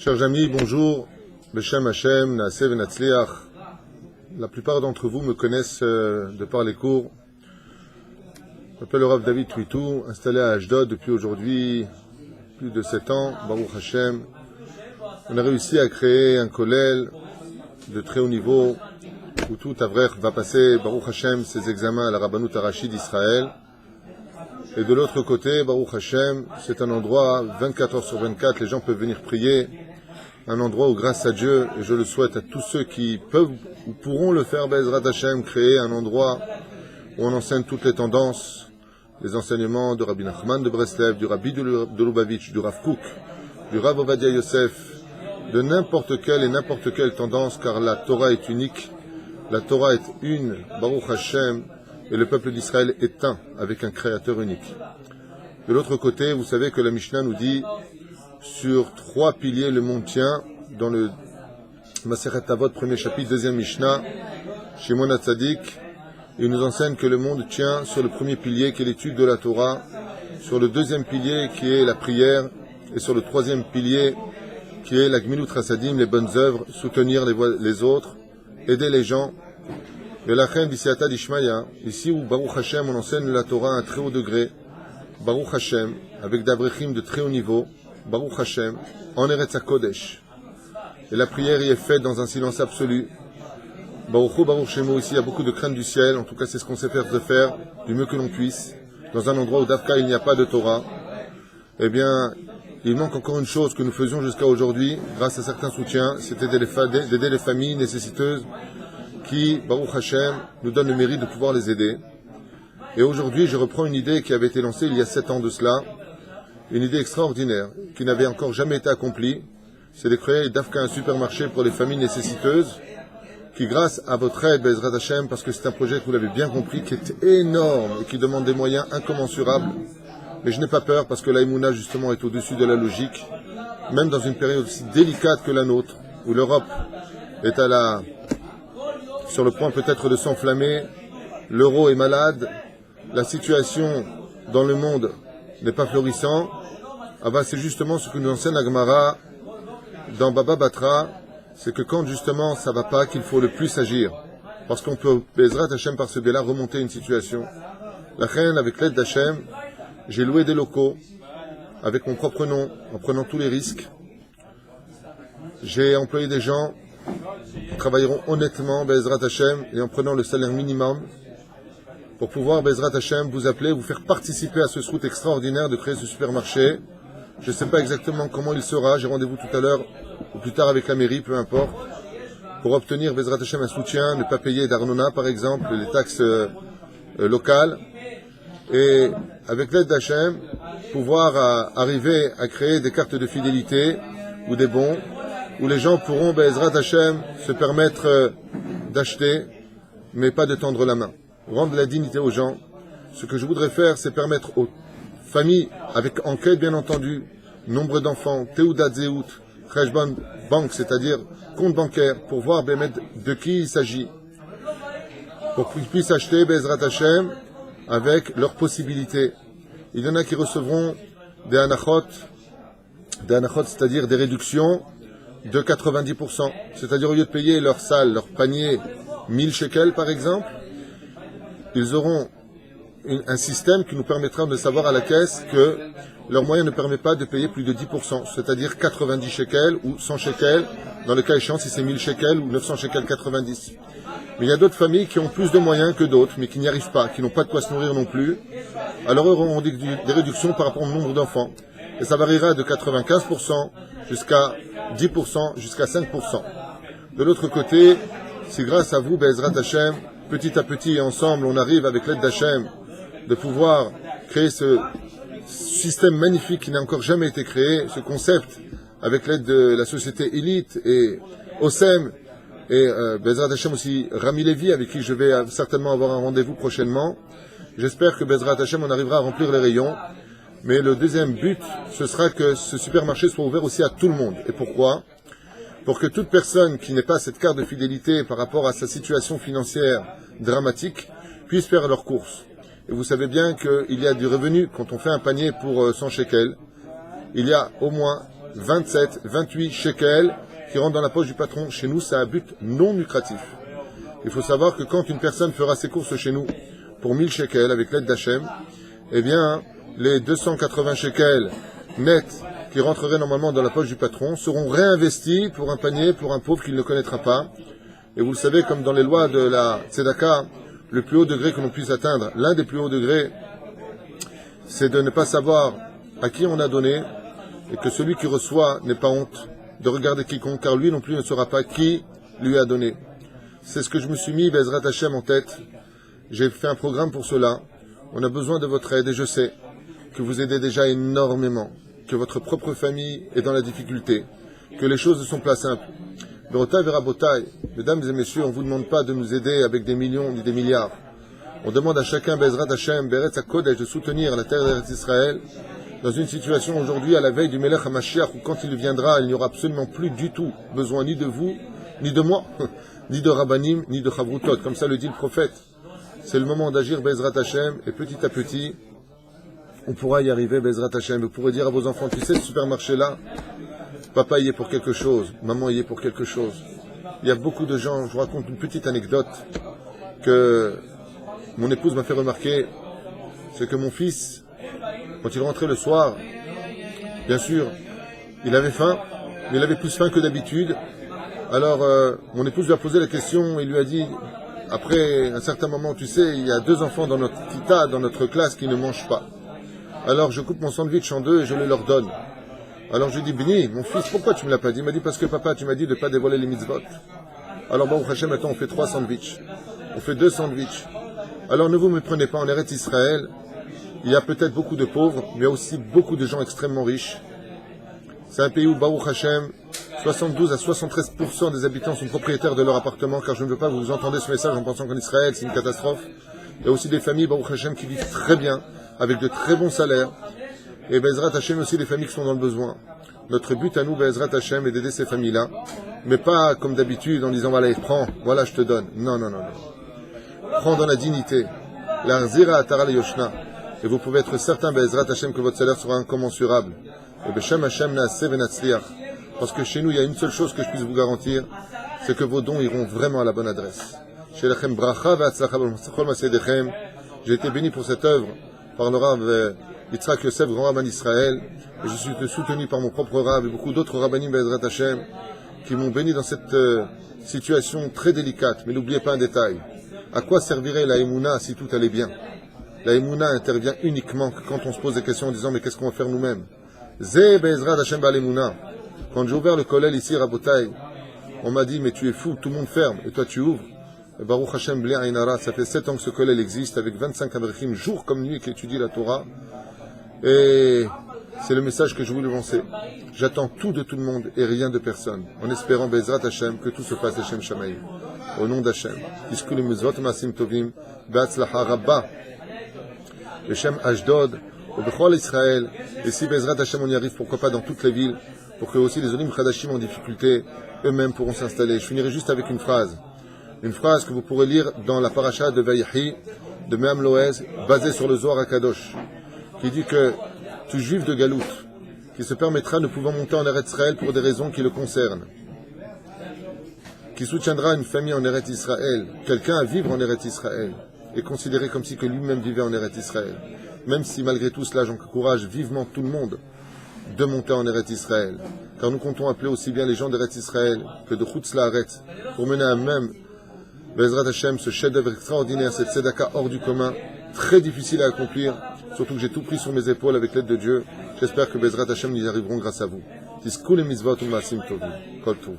Chers amis, bonjour. Beshem Hashem, Naaseh Venatzliach. La plupart d'entre vous me connaissent de par les cours. Je m'appelle le Rav David Twitou, installé à Ashdod depuis aujourd'hui plus de 7 ans. Baruch Hashem. On a réussi à créer un kollel de très haut niveau où tout Avrer va passer, Baruch Hashem, ses examens à la Rabbanut Arashi d'Israël. Et de l'autre côté, Baruch Hashem, c'est un endroit, 24 heures sur 24, les gens peuvent venir prier. Un endroit où, grâce à Dieu, et je le souhaite à tous ceux qui peuvent ou pourront le faire, Be'ezrat Hashem, créer un endroit où on enseigne toutes les tendances, les enseignements de Rabbi Nachman de Breslev, du Rabbi de Lubavitch, du Rav Kook, du Rav Ovadia Yosef, de n'importe quelle et n'importe quelle tendance, car la Torah est unique, la Torah est une, Baruch Hashem, et le peuple d'Israël est un, avec un créateur unique. De l'autre côté, vous savez que la Mishnah nous dit, sur 3 piliers le monde tient, dans le Masechet Avot, premier chapitre, deuxième Mishnah, Shimon HaTzadik, il nous enseigne que le monde tient sur le premier pilier qui est l'étude de la Torah, sur le deuxième pilier qui est la prière, et sur le troisième pilier qui est la Gmilut Chasadim, les bonnes œuvres, soutenir les autres, aider les gens. Et la Chen d'Isiata d'Ishmaïa, ici où Baruch Hashem, on enseigne la Torah à un très haut degré, Baruch Hashem, avec d'Avrechim de très haut niveau, Baruch Hashem, en Eretz HaKodesh. Et la prière y est faite dans un silence absolu. Baruch Hu, Baruch Shemo, ici il y a beaucoup de crainte du ciel, en tout cas c'est ce qu'on sait faire du mieux que l'on puisse, dans un endroit où d'Afka il n'y a pas de Torah. Eh bien, il manque encore une chose que nous faisions jusqu'à aujourd'hui, grâce à certains soutiens, c'était d'aider les familles nécessiteuses qui, Baruch Hashem, nous donnent le mérite de pouvoir les aider. Et aujourd'hui, je reprends une idée qui avait été lancée il y a 7 ans de cela, une idée extraordinaire, qui n'avait encore jamais été accomplie, c'est de créer d'Afka un supermarché pour les familles nécessiteuses, qui grâce à votre aide, Be'ezrat Hashem, parce que c'est un projet que vous l'avez bien compris, qui est énorme et qui demande des moyens incommensurables, mais je n'ai pas peur parce que la Emouna justement est au-dessus de la logique, même dans une période aussi délicate que la nôtre, où l'Europe est sur le point peut-être de s'enflammer, l'euro est malade, la situation dans le monde n'est pas florissant. Ah ben c'est justement ce que nous enseigne la Gemara dans Baba Batra, c'est que quand justement ça va pas, qu'il faut le plus agir, parce qu'on peut, Be'ezrat Hashem, par ce biais-là, remonter une situation. La reine, avec l'aide d'Hashem, j'ai loué des locaux avec mon propre nom, en prenant tous les risques. J'ai employé des gens qui travailleront honnêtement, Be'ezrat Hashem, et en prenant le salaire minimum, pour pouvoir, Be'ezrat Hashem, vous appeler, vous faire participer à ce route extraordinaire de créer ce supermarché. Je ne sais pas exactement comment il sera, j'ai rendez-vous tout à l'heure, ou plus tard avec la mairie, peu importe, pour obtenir, Be'ezrat Hashem, un soutien, ne pas payer d'Arnona, par exemple, les taxes locales, et avec l'aide d'Hashem, pouvoir arriver à créer des cartes de fidélité, ou des bons, où les gens pourront, Be'ezrat Hashem, se permettre d'acheter, mais pas de tendre la main. Rendre la dignité aux gens. Ce que je voudrais faire, c'est permettre aux familles, avec enquête bien entendu, nombre d'enfants, Teudat Zeut, Khashban Bank, c'est-à-dire compte bancaire, pour voir de qui il s'agit, pour qu'ils puissent acheter Be'ezrat Hashem avec leurs possibilités. Il y en a qui recevront des anachot, c'est-à-dire des réductions de 90%, c'est-à-dire au lieu de payer leur salle, leur panier 1000 shekels par exemple, ils auront un système qui nous permettra de savoir à la caisse que leur moyen ne permet pas de payer plus de 10%, c'est-à-dire 90 shekels ou 100 shekels, dans le cas échéant si c'est 1000 shekels ou 900 shekels 90. Mais il y a d'autres familles qui ont plus de moyens que d'autres, mais qui n'y arrivent pas, qui n'ont pas de quoi se nourrir non plus. Alors eux auront des réductions par rapport au nombre d'enfants. Et ça variera de 95% jusqu'à 10%, jusqu'à 5%. De l'autre côté, si grâce à vous, Be'ezrat Hashem, petit à petit et ensemble, on arrive avec l'aide d'Hachem de pouvoir créer ce système magnifique qui n'a encore jamais été créé, ce concept avec l'aide de la société Elite et OSEM et Be'ezrat Hashem aussi Rami Levi avec qui je vais certainement avoir un rendez-vous prochainement. J'espère que Be'ezrat Hashem on arrivera à remplir les rayons. Mais le deuxième but, ce sera que ce supermarché soit ouvert aussi à tout le monde. Et pourquoi ? Pour que toute personne qui n'ait pas cette carte de fidélité par rapport à sa situation financière dramatique puisse faire leurs courses. Et vous savez bien qu'il y a du revenu quand on fait un panier pour 100 shekels. Il y a au moins 27, 28 shekels qui rentrent dans la poche du patron. Chez nous, c'est un but non lucratif. Il faut savoir que quand une personne fera ses courses chez nous pour 1000 shekels avec l'aide d'Hachem, eh bien, les 280 shekels nets qui rentreraient normalement dans la poche du patron seront réinvestis pour un panier pour un pauvre qu'il ne connaîtra pas. Et vous le savez, comme dans les lois de la Tzedaka, le plus haut degré que l'on puisse atteindre, l'un des plus hauts degrés, c'est de ne pas savoir à qui on a donné, et que celui qui reçoit n'ait pas honte de regarder quiconque, car lui non plus ne saura pas qui lui a donné. C'est ce que je me suis mis, Bezrat Hashem, en tête. J'ai fait un programme pour cela. On a besoin de votre aide, et je sais que vous aidez déjà énormément, que votre propre famille est dans la difficulté, que les choses ne sont pas simples. Berotai verabotai, mesdames et messieurs, on ne vous demande pas de nous aider avec des millions ni des milliards. On demande à chacun, Bezrat Hashem, Beretz HaKodesh, de soutenir la terre d'Israël dans une situation aujourd'hui, à la veille du Melech HaMashiach, où quand il viendra, il n'y aura absolument plus du tout besoin ni de vous, ni de moi, ni de Rabbanim, ni de Chavrutot, comme ça le dit le prophète. C'est le moment d'agir, Bezrat Hashem, et petit à petit, on pourra y arriver, Bezrat Hashem. Vous pourrez dire à vos enfants, tu sais, ce supermarché-là, papa y est pour quelque chose, maman y est pour quelque chose. Il y a beaucoup de gens, je vous raconte une petite anecdote que mon épouse m'a fait remarquer, c'est que mon fils, quand il rentrait le soir, bien sûr, il avait faim, mais il avait plus faim que d'habitude. Alors, mon épouse lui a posé la question, il lui a dit, après un certain moment, tu sais, il y a 2 enfants dans notre tita, dans notre classe, qui ne mangent pas. Alors, je coupe mon sandwich en 2 et je le leur donne. Alors, je lui dis, Bini, mon fils, pourquoi tu me l'as pas dit? Il m'a dit, parce que papa, tu m'as dit de ne pas dévoiler les mitzvot. Alors, Baruch Hashem, maintenant, on fait 3 sandwichs. On fait 2 sandwichs. Alors, ne vous méprenez pas, en Eretz Israël, il y a peut-être beaucoup de pauvres, mais il y a aussi beaucoup de gens extrêmement riches. C'est un pays où, Baruch Hashem, 72 à 73% des habitants sont propriétaires de leur appartement, car je ne veux pas que vous entendez ce message en pensant qu'en Israël, c'est une catastrophe. Il y a aussi des familles, Baruch Hashem, qui vivent très bien, avec de très bons salaires. Et Bezrat Hashem aussi des familles qui sont dans le besoin. Notre but à nous, Bezrat Hashem, est d'aider ces familles-là, mais pas comme d'habitude en disant, voilà, prends, voilà, je te donne. Non, non, non, non. Prends dans la dignité. La zira atara yoshna. Et vous pouvez être certain, Bezrat Hashem, que votre salaire sera incommensurable. Et Beshem Hashem naaseh venatzliach. Parce que chez nous, il y a une seule chose que je puisse vous garantir, c'est que vos dons iront vraiment à la bonne adresse. Shelachem bracha ve'atzlacha b'chol masedechem. J'ai été béni pour cette œuvre par le Rav Yitzhak Yosef, grand rabbin d'Israël. Et je suis soutenu par mon propre Rav et beaucoup d'autres rabbanim Bezrat Hashem qui m'ont béni dans cette situation très délicate. Mais n'oubliez pas un détail. À quoi servirait la Emouna si tout allait bien? La Emouna intervient uniquement quand on se pose des questions en disant mais qu'est-ce qu'on va faire nous-mêmes? Zé Bezrat Hashem ba'al Emouna. Quand j'ai ouvert le kollel ici, Rabotai, on m'a dit mais tu es fou, tout le monde ferme et toi tu ouvres. Et Baruch Hashem bli ayin hara, ça fait 7 ans que ce kollel existe avec 25 avrechim jour comme nuit qui étudient la Torah. Et c'est le message que je voulais lancer. J'attends tout de tout le monde et rien de personne, en espérant Bezrat Hashem que tout se passe Hashem Shamaï. Au nom d'Hashem. Iskul mizvot masim tovim, be'atzlacha rabba, Beshem Ashdod, au Bechol Israël. Et si Bezrat Hashem on y arrive, pourquoi pas dans toutes les villes, pour que aussi les Olim Chadashim en difficulté, eux-mêmes pourront s'installer. Je finirai juste avec une phrase que vous pourrez lire dans la paracha de Vaïhi, de Me'am Loez, basée sur le Zohar HaKadosh, qui dit que tout juif de Galout, qui se permettra ne pouvant monter en Eretz Israël pour des raisons qui le concernent, qui soutiendra une famille en Eretz Israël, quelqu'un à vivre en Eretz Israël, est considéré comme si que lui-même vivait en Eretz Israël. Même si malgré tout cela, j'encourage vivement tout le monde de monter en Eretz Israël. Car nous comptons appeler aussi bien les gens d'Eretz Israël que de Chutz La'aretz pour mener à même Bezrat Hashem, ce chef-d'œuvre extraordinaire, cette tzedaka hors du commun, très difficile à accomplir, surtout que j'ai tout pris sur mes épaules avec l'aide de Dieu. J'espère que Bezrat Hashem nous y arriverons grâce à vous. Tiskul et mitzvot u'maasim tovim. Kol tov.